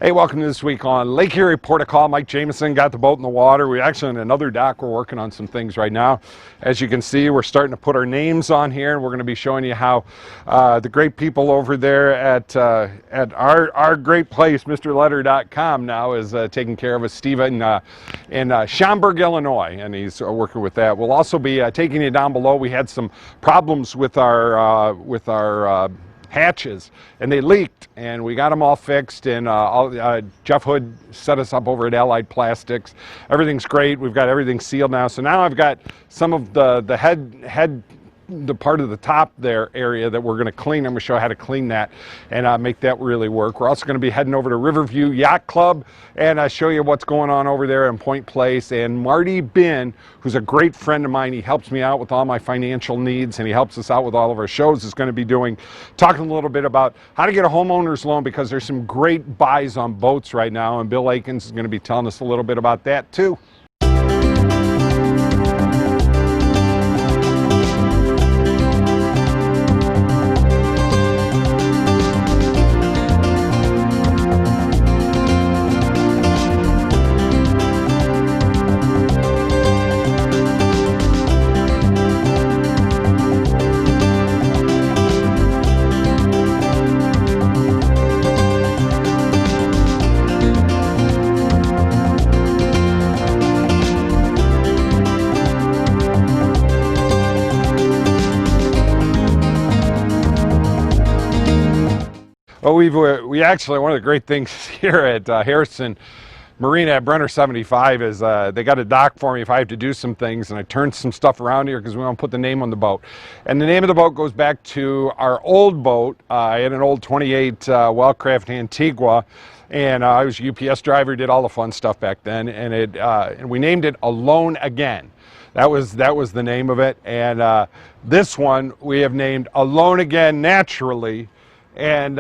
Hey, welcome to This Week on Lake Erie Port of Call. Mike Jameson got the boat in the water. We're actually in another dock. We're working on some things right now. As you can see, we're starting to put our names on here, and we're going to be showing you how the great people over there at our great place, MrLetter.com, now is taking care of us. Steve in Schaumburg, Illinois, and he's working with that. We'll also be taking you down below. We had some problems with our hatches, and they leaked, and we got them all fixed, and Jeff Hood set us up over at Allied Plastics. Everything's great. We've got everything sealed now. So now I've got some of the part of the top there area that we're going to clean. I'm going to show you how to clean that and make that really work. We're also going to be heading over to Riverview Yacht Club and show you what's going on over there in Point Place. And Marty Bihn, who's a great friend of mine, he helps me out with all my financial needs, and he helps us out with all of our shows, is going to be talking a little bit about how to get a homeowner's loan, because there's some great buys on boats right now, and Bill Akins is going to be telling us a little bit about that too. Well, we actually, one of the great things here at Harrison Marina at Brenner 75 is they got a dock for me if I have to do some things, and I turned some stuff around here because we want to put the name on the boat. And the name of the boat goes back to our old boat. I had an old 28 Wellcraft Antigua, and I was a UPS driver, did all the fun stuff back then, and we named it Alone Again. That was the name of it. And this one we have named Alone Again Naturally. And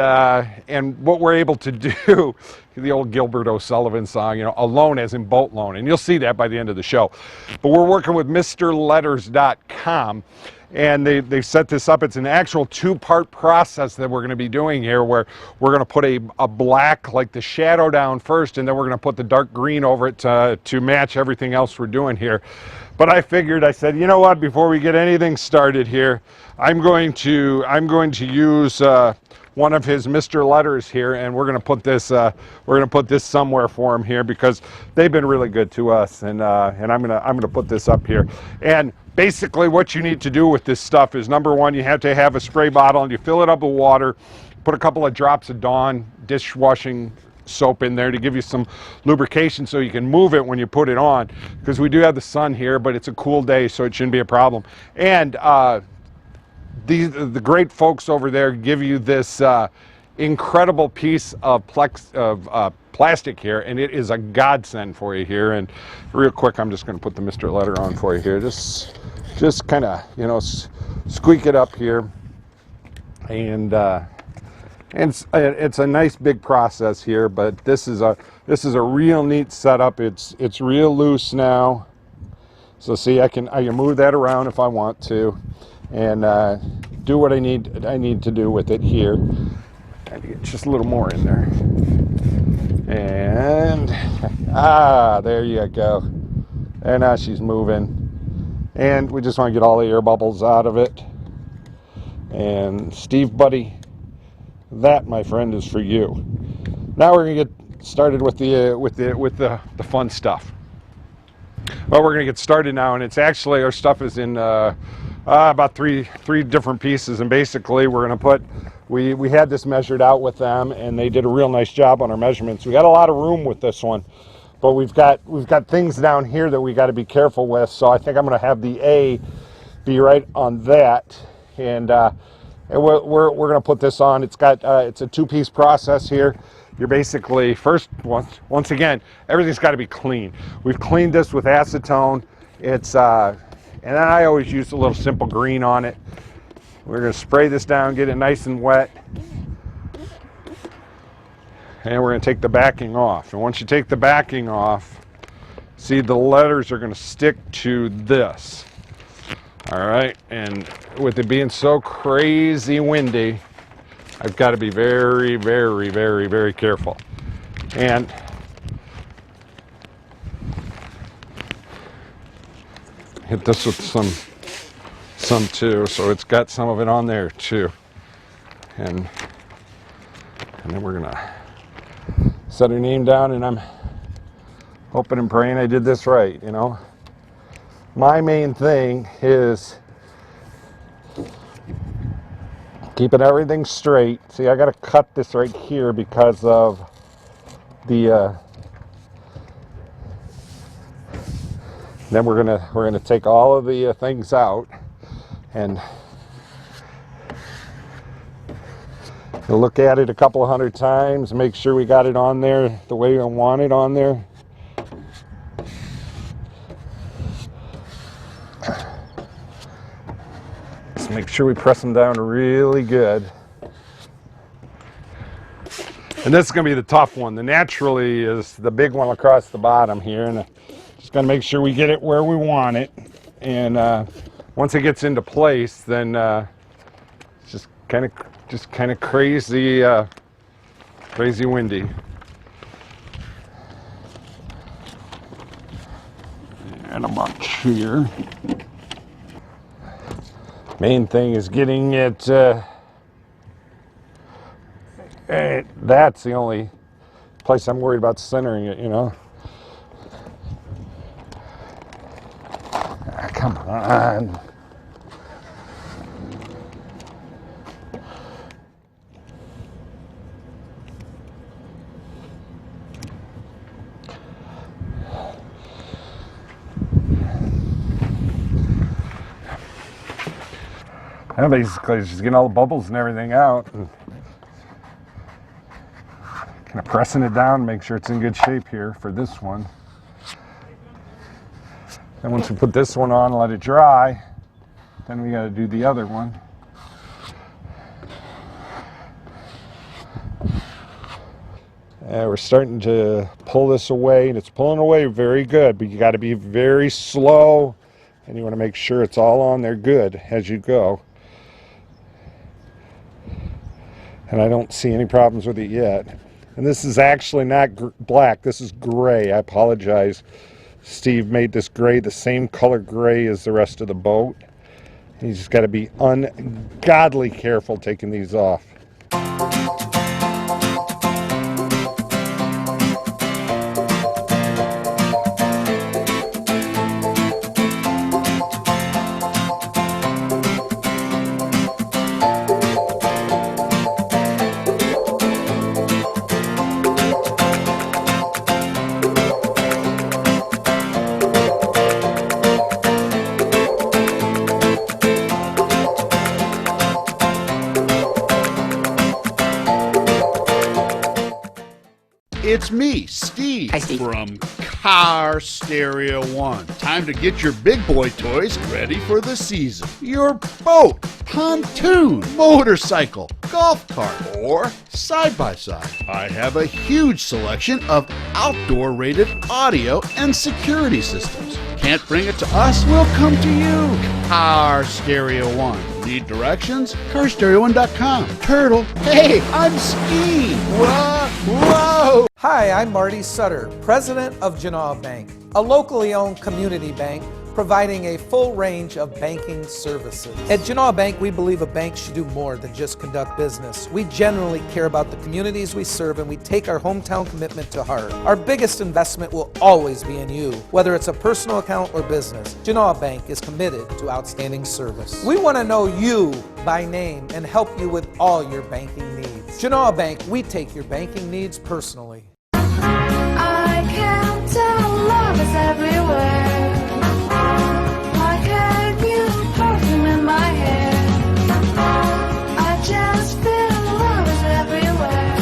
what we're able to do, the old Gilbert O'Sullivan song, alone as in boat loan, and you'll see that by the end of the show. But we're working with MrLetters.com, and they set this up. It's an actual two-part process that we're going to be doing here, where we're going to put a black, like the shadow, down first, and then we're going to put the dark green over it to match everything else we're doing here. But I said, you know what, before we get anything started here, I'm going to use one of his Mr. Letters here, and we're going to put this somewhere for him here, because they've been really good to us, and I'm going to put this up here. And basically what you need to do with this stuff is, number one, you have to have a spray bottle, and you fill it up with water, put a couple of drops of Dawn dishwashing soap in there to give you some lubrication so you can move it when you put it on, because we do have the sun here, but it's a cool day, so it shouldn't be a problem. And the great folks over there give you this incredible piece of plastic here, and it is a godsend for you here. And real quick, I'm just going to put the Mr. Letter on for you here. Just kind of, squeak it up here, and it's a nice big process here. But this is a real neat setup. It's real loose now, so see, I can move that around if I want to, and do what I need to do with it here. And get just a little more in there, and there you go. And now she's moving, and we just want to get all the air bubbles out of it. And Steve, buddy, that, my friend, is for you. Now we're gonna get started with the fun stuff. Well, we're gonna get started now, and it's actually, our stuff is in about three different pieces, and basically we're going to put, we had this measured out with them, and they did a real nice job on our measurements. We got a lot of room with this one, but we've got things down here that we got to be careful with. So I think I'm going to have the A be right on that, and we're going to put this on. It's a two-piece process here. You're basically, first, once again, everything's got to be clean. We've cleaned this with acetone. And then I always use a little simple green on it. We're going to spray this down, get it nice and wet. And we're going to take the backing off. And once you take the backing off, see, the letters are going to stick to this. All right, and with it being so crazy windy, I've got to be very, very, very, very careful. And hit this with some too, so it's got some of it on there too. And then we're gonna set her name down, and I'm hoping and praying I did this right, you know. My main thing is keeping everything straight. See, I got to cut this right here because of the then we're gonna take all of the things out, and we'll look at it a couple of hundred times, make sure we got it on there the way I want it on there. Just make sure we press them down really good. And this is going to be the tough one. The naturally is the big one across the bottom here, and just got to make sure we get it where we want it. And once it gets into place, then it's just kind of crazy windy. And a bunch here. Main thing is getting it. That's the only place I'm worried about centering it, you know. Come on. And basically just getting all the bubbles and everything out, and kind of pressing it down, make sure it's in good shape here for this one. And once we put this one on and let it dry, then we got to do the other one. We're starting to pull this away, and it's pulling away very good, but you got to be very slow, and you want to make sure it's all on there good as you go. And I don't see any problems with it yet. And this is actually not black, this is gray. I apologize. Steve made this gray, the same color gray as the rest of the boat. You just got to be ungodly careful taking these off. It's me, Steve, Hi, Steve. from Car Stereo One. Time to get your big boy toys ready for the season. Your boat, pontoon, motorcycle, golf cart, or side-by-side. I have a huge selection of outdoor-rated audio and security systems. Can't bring it to us? We'll come to you. Car Stereo One. Need directions? CarStereoOne.com. Turtle, hey, I'm skiing. Whoa. Hi, I'm Marty Sutter, president of Genoa Bank, a locally owned community bank providing a full range of banking services. At Genoa Bank, we believe a bank should do more than just conduct business. We generally care about the communities we serve, and we take our hometown commitment to heart. Our biggest investment will always be in you, whether it's a personal account or business. Genoa Bank is committed to outstanding service. We want to know you by name and help you with all your banking needs. Genoa Bank, we take your banking needs personally. I can tell love is everywhere. Like a new perfume in my hair. I just feel love is everywhere.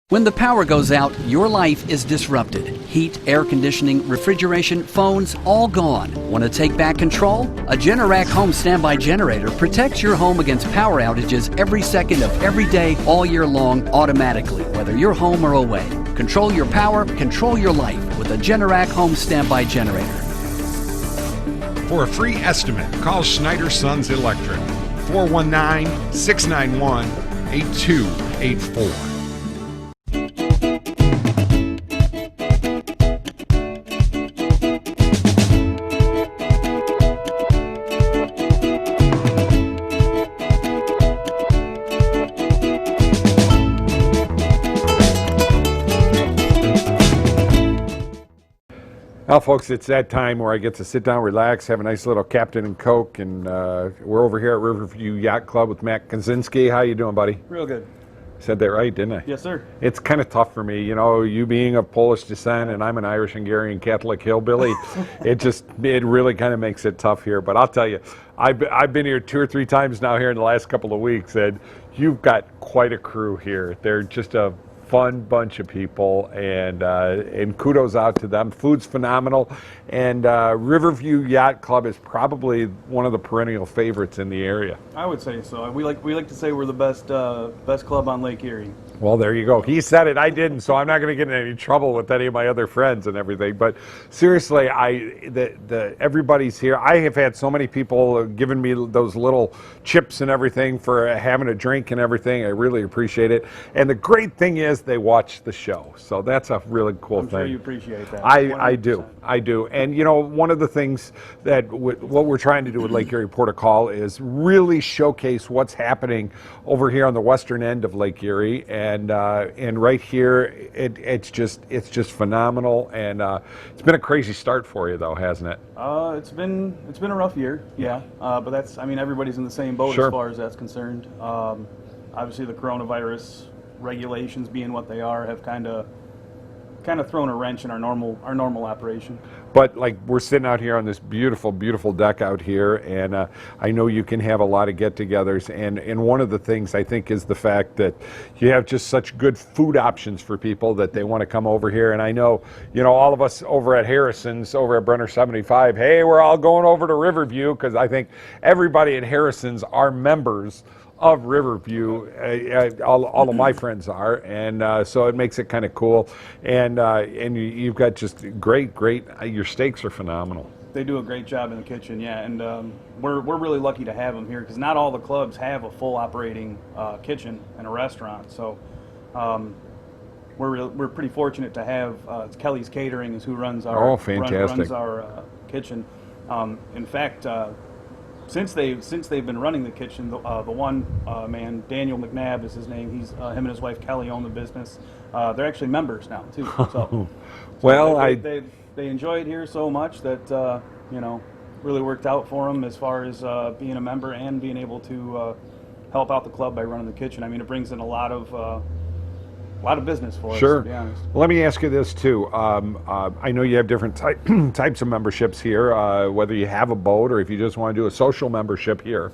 When the power goes out, your life is disrupted. Heat, air conditioning, refrigeration, phones, all gone. Want to take back control? A Generac home standby generator protects your home against power outages every second of every day, all year long, automatically, whether you're home or away. Control your power, control your life with a Generac home standby generator. For a free estimate, call Schneider Sons Electric, 419-691-8284. Well, folks, it's that time where I get to sit down, relax, have a nice little Captain and Coke, and we're over here at Riverview Yacht Club with Matt Kosinski. How you doing, buddy? Real good. Said that right, didn't I? Yes, sir. It's kind of tough for me, you know, you being of Polish descent and I'm an Irish Hungarian Catholic hillbilly. it really kind of makes it tough here. But I'll tell you, I've been here 2 or 3 times now here in the last couple of weeks, and you've got quite a crew here. They're just a fun bunch of people, and kudos out to them. Food's phenomenal, and Riverview Yacht Club is probably one of the perennial favorites in the area. I would say so. We like to say we're the best club on Lake Erie. Well, there you go. He said it, I didn't, so I'm not going to get in any trouble with any of my other friends and everything. But seriously, everybody's here. I have had so many people giving me those little chips and everything for having a drink and everything. I really appreciate it. And the great thing is they watch the show, so that's a really cool thing. I'm sure you appreciate that. I do. And you know, one of the things that what we're trying to do with Lake Erie Port of Call is really showcase what's happening over here on the western end of Lake Erie. And right here, it's just phenomenal, and it's been a crazy start for you, though, hasn't it? It's been a rough year, yeah. But everybody's in the same boat Sure. as far as that's concerned. Obviously, the coronavirus regulations being what they are have kind of thrown a wrench in our normal operation. But like, we're sitting out here on this beautiful, beautiful deck out here, and I know you can have a lot of get-togethers, and one of the things I think is the fact that you have just such good food options for people that they want to come over here. And I know, you know, all of us over at Harrison's, over at Brenner 75, hey, we're all going over to Riverview, because I think everybody at Harrison's are members of Riverview. All of my friends are, and so it makes it kind of cool. And you've got just great. Your steaks are phenomenal. They do a great job in the kitchen, yeah. And we're really lucky to have them here, because not all the clubs have a full operating kitchen and a restaurant. So we're pretty fortunate to have Kelly's Catering is who runs our runs our kitchen. In fact. Since they've been running the kitchen, the one man, Daniel McNabb is his name. He's him and his wife Kelly own the business. They're actually members now too. So, well, they enjoy it here so much that really worked out for them as far as being a member and being able to help out the club by running the kitchen. I mean, it brings in a lot of business for us, to be honest. Well, let me ask you this too. I know you have different types of memberships here, whether you have a boat or if you just want to do a social membership here,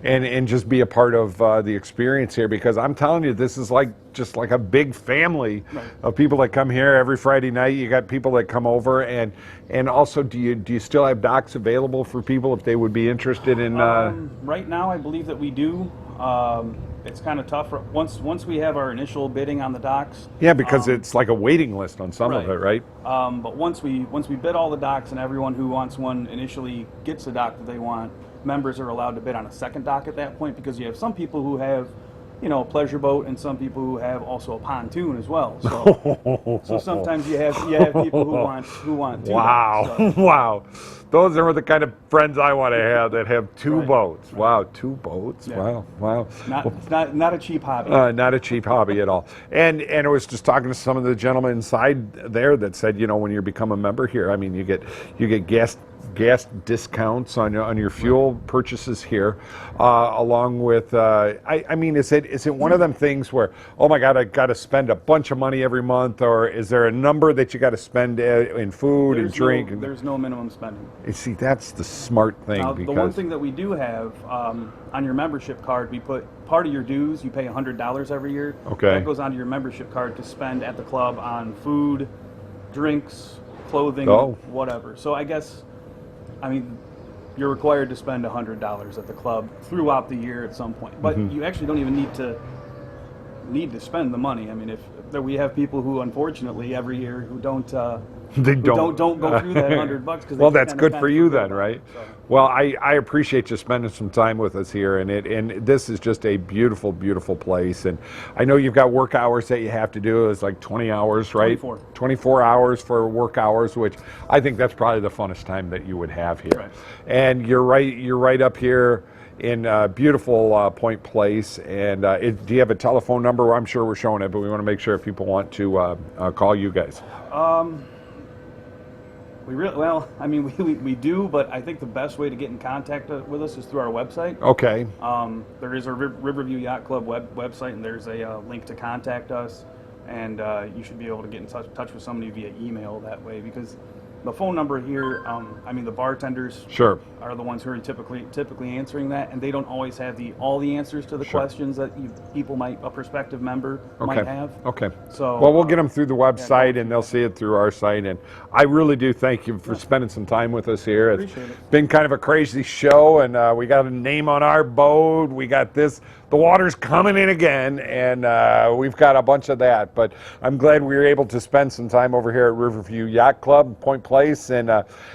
and just be a part of the experience here. Because I'm telling you, this is just like a big family of people that come here every Friday night. You got people that come over, and also, do you still have docks available for people if they would be interested in? Right now, I believe that we do. It's kind of tough once we have our initial bidding on the docks. Yeah, because it's like a waiting list on some of it, right? But once we bid all the docks and everyone who wants one initially gets the dock that they want, members are allowed to bid on a second dock at that point, because you have some people who have, a pleasure boat, and some people who have also a pontoon as well. So sometimes you have people who want two docks, so. Wow. Those are the kind of friends I want to have that have two boats. Wow, 2 boats. Yeah. Wow. Not a cheap hobby. Not a cheap hobby at all. And I was just talking to some of the gentlemen inside there that said, when you become a member here, I mean, you get gas discounts on your fuel purchases here, along with I mean, is it one of them things where, oh my God, I got to spend a bunch of money every month, or is there a number that you got to spend in food and drink? There's no minimum spending. You see, that's the smart thing. Now, the one thing that we do have on your membership card, we put part of your dues. You pay $100 every year. Okay. That goes onto your membership card to spend at the club on food, drinks, clothing, whatever. So I guess, you're required to spend $100 at the club throughout the year at some point. But you actually don't even need to spend the money. I mean, if we have people who, unfortunately, every year who don't go through that $100 because well, that's good for you then, right? So. Well, I appreciate you spending some time with us here, and this is just a beautiful, beautiful place. And I know you've got work hours that you have to do. It's like 20 hours, right? 24 hours for work hours, which I think that's probably the funnest time that you would have here. Right. And you're right up here in beautiful Point Place. And do you have a telephone number? I'm sure we're showing it, but we want to make sure if people want to call you guys. We do, but I think the best way to get in contact with us is through our website. Okay. There is a Riverview Yacht Club website, and there's a link to contact us, and you should be able to get in touch with somebody via email that way, because the phone number here, the bartenders Sure. are the ones who are typically answering that, and they don't always have all the answers to the Sure. questions that a prospective member might have. Okay. So, well, we'll get them through the website, and they'll see it through our site. And I really do thank you for spending some time with us here. Appreciate it. Been kind of a crazy show, and we got a name on our boat. We got this. The water's coming in again, and we've got a bunch of that. But I'm glad we were able to spend some time over here at Riverview Yacht Club, Point Place. And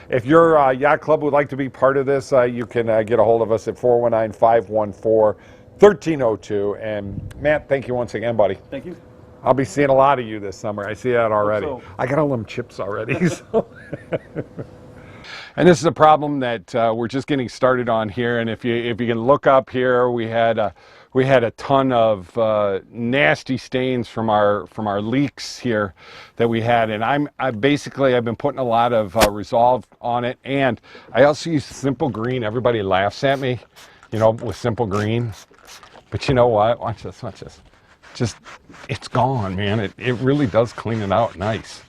if your yacht club would like to be part of this, you can get a hold of us at 419-514-1302. And Matt, thank you once again, buddy. Thank you. I'll be seeing a lot of you this summer. I see that already. so. I got all them chips already. So. And this is a problem that we're just getting started on here. And if you can look up here, we had a ton of nasty stains from our leaks here that we had. And I've been putting a lot of Resolve on it, and I also use Simple Green. Everybody laughs at me, with Simple Green. But you know what? Watch this. Just, it's gone, man. It really does clean it out nice.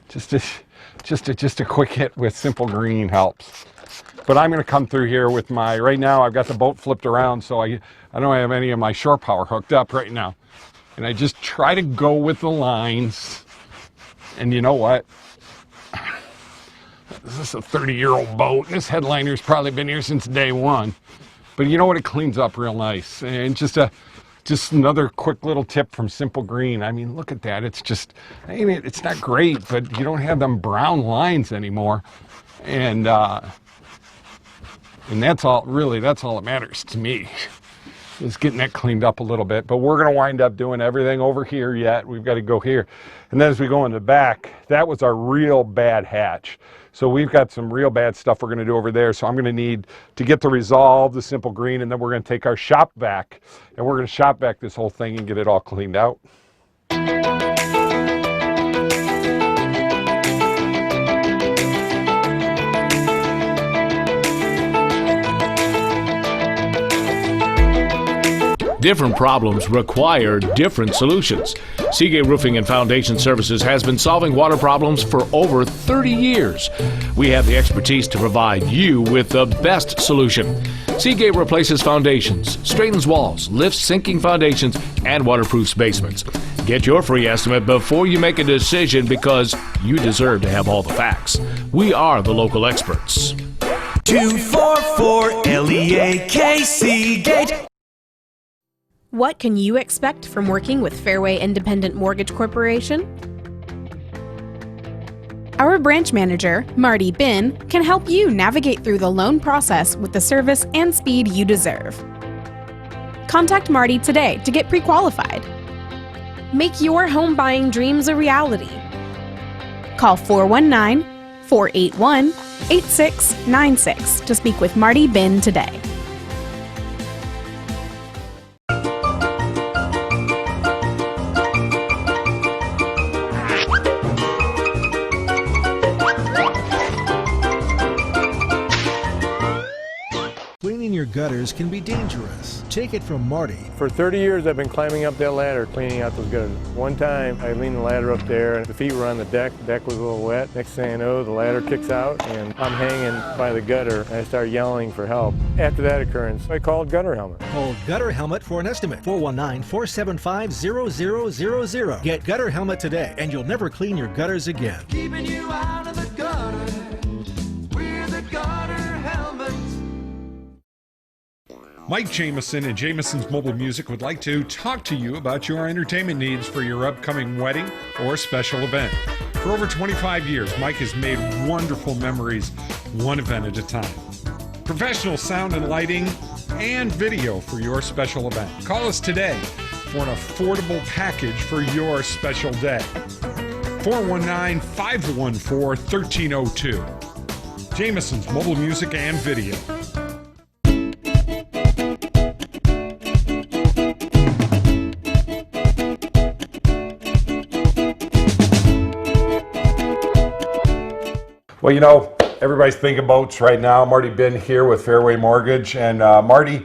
Just a quick hit with Simple Green helps. But I'm going to come through here with right now I've got the boat flipped around, so I don't have any of my shore power hooked up right now. And I just try to go with the lines. And you know what? This is a 30-year-old boat, and this headliner's probably been here since day one. But you know what? It cleans up real nice. And just another quick little tip from Simple Green. I mean, look at that. It's not great, but you don't have them brown lines anymore. And that's all that matters to me, is getting that cleaned up a little bit. But we're going to wind up doing everything over here yet. We've got to go here. And then as we go in the back, that was our real bad hatch. So we've got some real bad stuff we're going to do over there. So I'm going to need to get the Resolve, the Simple Green, and then we're going to take our shop vac, and we're going to shop vac this whole thing and get it all cleaned out. Different problems require different solutions. Seagate Roofing and Foundation Services has been solving water problems for over 30 years. We have the expertise to provide you with the best solution. Seagate replaces foundations, straightens walls, lifts sinking foundations, and waterproofs basements. Get your free estimate before you make a decision, because you deserve to have all the facts. We are the local experts. 244 LEAK Seagate. What can you expect from working with Fairway Independent Mortgage Corporation? Our branch manager, Marty Bihn, can help you navigate through the loan process with the service and speed you deserve. Contact Marty today to get pre-qualified. Make your home buying dreams a reality. Call 419-481-8696 to speak with Marty Bihn today. Cleaning your gutters can be dangerous. Take it from Marty. For 30 years I've been climbing up that ladder cleaning out those gutters. One time I leaned the ladder up there and the feet were on the deck was a little wet. Next thing I know, the ladder kicks out and I'm hanging by the gutter and I start yelling for help. After that occurrence, I called Gutter Helmet. Call Gutter Helmet for an estimate. 419-475-0000. Get Gutter Helmet today and you'll never clean your gutters again. Keeping you out of the gutter. We're the Gutter Helmet. Mike Jameson and Jameson's Mobile Music would like to talk to you about your entertainment needs for your upcoming wedding or special event. For over 25 years, Mike has made wonderful memories, one event at a time. Professional sound and lighting and video for your special event. Call us today for an affordable package for your special day. 419-514-1302. Jameson's Mobile Music and Video. Well, you know, everybody's thinking boats right now. Marty Bihn here with Fairway Mortgage. And Marty,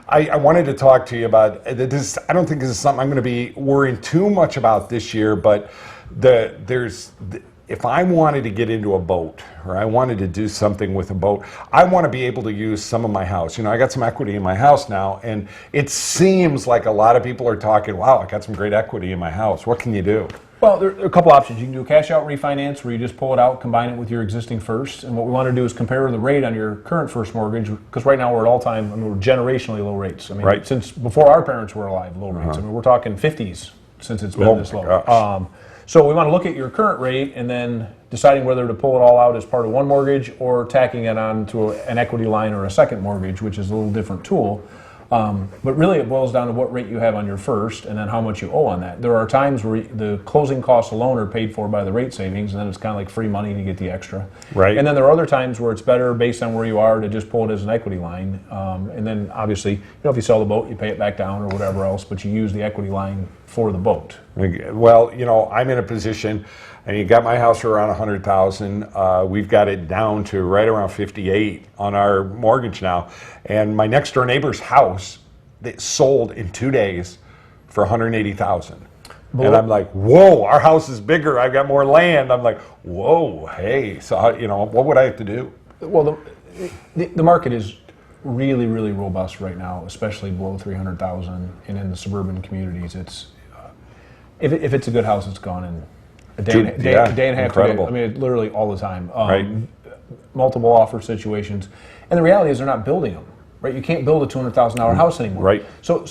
I wanted to talk to you about this. I don't think this is something I'm going to be worrying too much about this year, but if I wanted to get into a boat or I wanted to do something with a boat, I want to be able to use some of my house. You know, I got some equity in my house now, and it seems like a lot of people are talking, wow, I got some great equity in my house. What can you do? Well, there are a couple options. You can do a cash out refinance where you just pull it out, combine it with your existing first. And what we want to do is compare the rate on your current first mortgage, because right now we're at all-time, we're generationally low rates. I mean, since before our parents were alive, low rates. I mean, we're talking 50s since it's been this low. So we want to look at your current rate and then deciding whether to pull it all out as part of one mortgage or tacking it on to an equity line or a second mortgage, which is a little different tool. But really it boils down to what rate you have on your first and then how much you owe on that. There are times where the closing costs alone are paid for by the rate savings, and then it's kind of like free money to get the extra. Right. And then there are other times where it's better based on where you are to just pull it as an equity line. And then obviously, you know, if you sell the boat, you pay it back down or whatever else, but you use the equity line for the boat. Well, you know, I'm in a position, and you got my house for around 100,000. We've got it down to right around 58 on our mortgage now. And my next door neighbor's house, it sold in 2 days for 180,000. And I'm like, whoa, our house is bigger. I've got more land. I'm like, whoa, hey. So, you know, what would I have to do? Well, the market is really, really robust right now, especially below 300,000, and in the suburban communities. It's if it's a good house, it's gone in a day and a half. Incredible. I mean, literally all the time. Multiple offer situations, and the reality is they're not building them. Right, you can't build a $200,000 house anymore. Right. So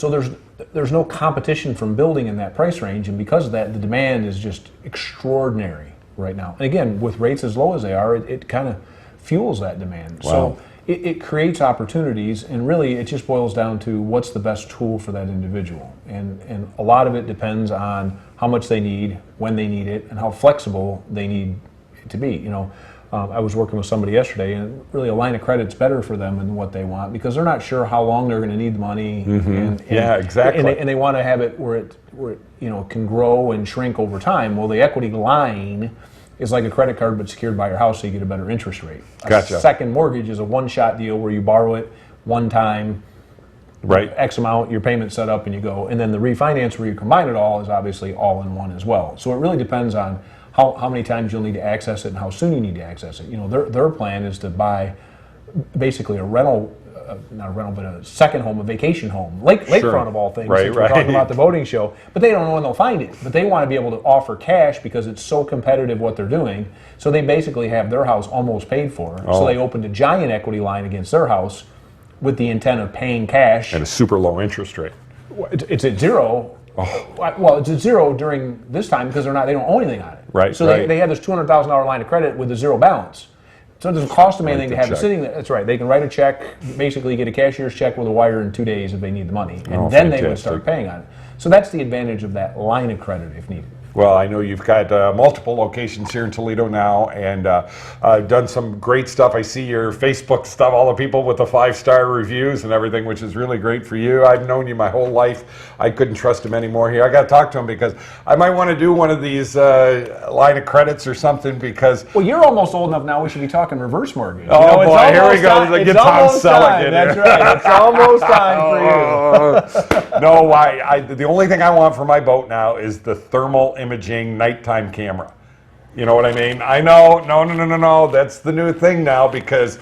there's no competition from building in that price range, and because of that, the demand is just extraordinary right now. And again, with rates as low as they are, it kind of fuels that demand. Wow. So it creates opportunities, and really it just boils down to what's the best tool for that individual. And a lot of it depends on how much they need, when they need it, and how flexible they need it to be. You know, I was working with somebody yesterday, and really a line of credit's better for them than what they want, because they're not sure how long they're going to need the money. And yeah, exactly. And they want to have it where it you know, can grow and shrink over time. Well, the equity line is like a credit card but secured by your house, so you get a better interest rate. Gotcha. A second mortgage is a one-shot deal where you borrow it one time, right? X amount, your payment set up, and you go. And then the refinance where you combine it all is obviously all in one as well. So it really depends on how many times you'll need to access it and how soon you need to access it. You know, their plan is to buy basically a rental, not a rental, but a second home, a vacation home, lakefront of all things. Right, We're talking about the boating show, but they don't know when they'll find it. But they want to be able to offer cash because it's so competitive what they're doing. So they basically have their house almost paid for. So they opened a giant equity line against their house with the intent of paying cash. And a super low interest rate. It's at zero. Well, it's at zero during this time because they don't own anything on it. Right. So they have this $200,000 line of credit with a zero balance. So it doesn't cost them anything to have it sitting there. That's right. They can write a check, basically get a cashier's check with a wire in 2 days if they need the money. And then they would start paying on it. So that's the advantage of that line of credit if needed. Well, I know you've got multiple locations here in Toledo now, and done some great stuff. I see your Facebook stuff, all the people with the 5-star reviews and everything, which is really great for you. I've known you my whole life. I couldn't trust him anymore here. I got to talk to him because I might want to do one of these line of credits or something because... Well, you're almost old enough now. We should be talking reverse mortgage. Oh, boy, here we go. Get Tom Selleck in That's here. right. It's almost time for you. No, the only thing I want for my boat now is the thermal imaging nighttime camera. You know what I mean? I know, no. That's the new thing now because,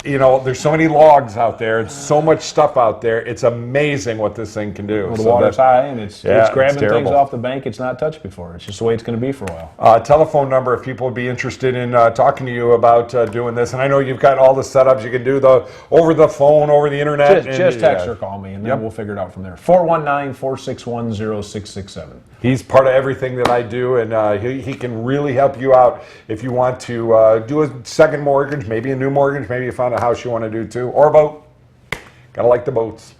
you know, there's so many logs out there and so much stuff out there. It's amazing what this thing can do. Well, the water's high and it's grabbing things terrible. off the bank it's not touched before. It's just the way it's going to be for a while. Telephone number if people would be interested in talking to you about doing this. And I know you've got all the setups. You can do over the phone, over the internet. Just text or call me and then we'll figure it out from there. 419-461-0667. He's part of everything that I do, and he can really help you out if you want to do a second mortgage, maybe a new mortgage, maybe you found a house you want to do too, or a boat. Gotta like the boats.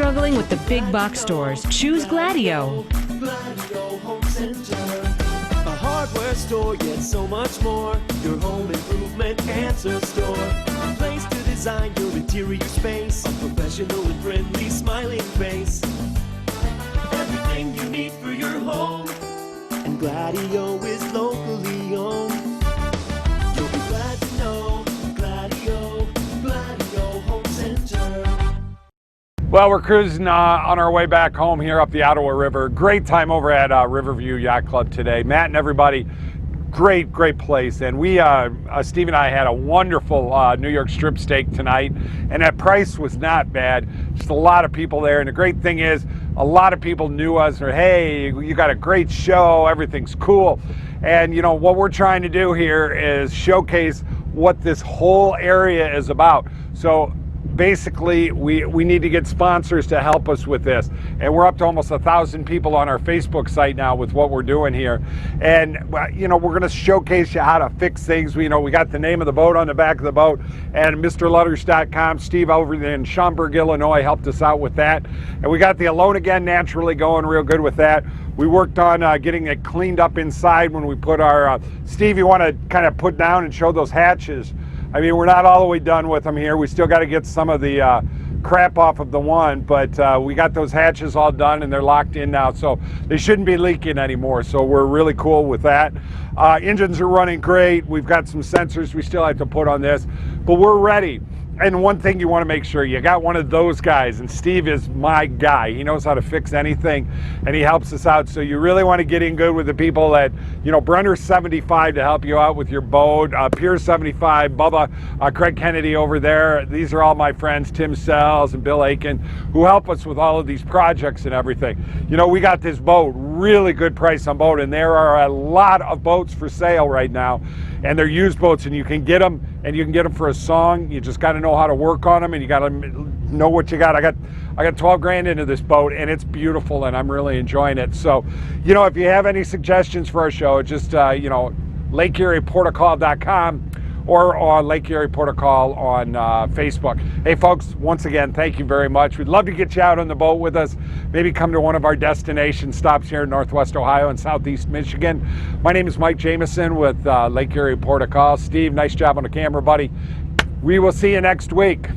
struggling with the big box stores, choose Gladio. Gladio Home Center. A hardware store, yet so much more. Your home improvement answer store. A place to design your interior space. A professional and friendly smiling face. Everything you need for your home. And Gladio is locally owned. You'll be glad to know Gladio Home Center. Well, we're cruising on our way back home here up the Ottawa River. Great time over at Riverview Yacht Club today. Matt and everybody, great place. And we, Steve and I had a wonderful New York strip steak tonight, and that price was not bad. Just a lot of people there, and the great thing is, a lot of people knew us, or hey, you got a great show, everything's cool. And you know, what we're trying to do here is showcase what this whole area is about. So basically, we need to get sponsors to help us with this, and we're up to almost 1,000 people on our Facebook site now with what we're doing here. And you know, we're going to showcase you how to fix things. We got the name of the boat on the back of the boat, and MrLutters.com. Steve over in Schaumburg, Illinois, helped us out with that, and we got the Alone Again naturally going real good with that. We worked on getting it cleaned up inside when we put our Steve, you want to kind of put down and show those hatches? I mean, we're not all the way done with them here. We still got to get some of the crap off of the one, but we got those hatches all done and they're locked in now, so they shouldn't be leaking anymore. So we're really cool with that. Engines are running great. We've got some sensors we still have to put on this, but we're ready. And one thing you want to make sure you got one of those guys, and Steve is my guy. He knows how to fix anything, and he helps us out. So you really want to get in good with the people that, Brenner 75 to help you out with your boat, Piers 75, Bubba, Craig Kennedy over there. These are all my friends, Tim Sells and Bill Aiken, who help us with all of these projects and everything. We got this boat, really good price on boat, and there are a lot of boats for sale right now, and they're used boats, and you can get them, and you can get them for a song. You just got to know how to work on them, and you got to know what you got. I got 12 grand into this boat, and it's beautiful, and I'm really enjoying it. So, if you have any suggestions for our show, just LakeEriePortocall.com or on Lake Erie Portocall on Facebook. Hey folks, once again, thank you very much. We'd love to get you out on the boat with us. Maybe come to one of our destination stops here in Northwest Ohio and Southeast Michigan. My name is Mike Jameson with Lake Erie Portocall. Steve, nice job on the camera, buddy. We will see you next week.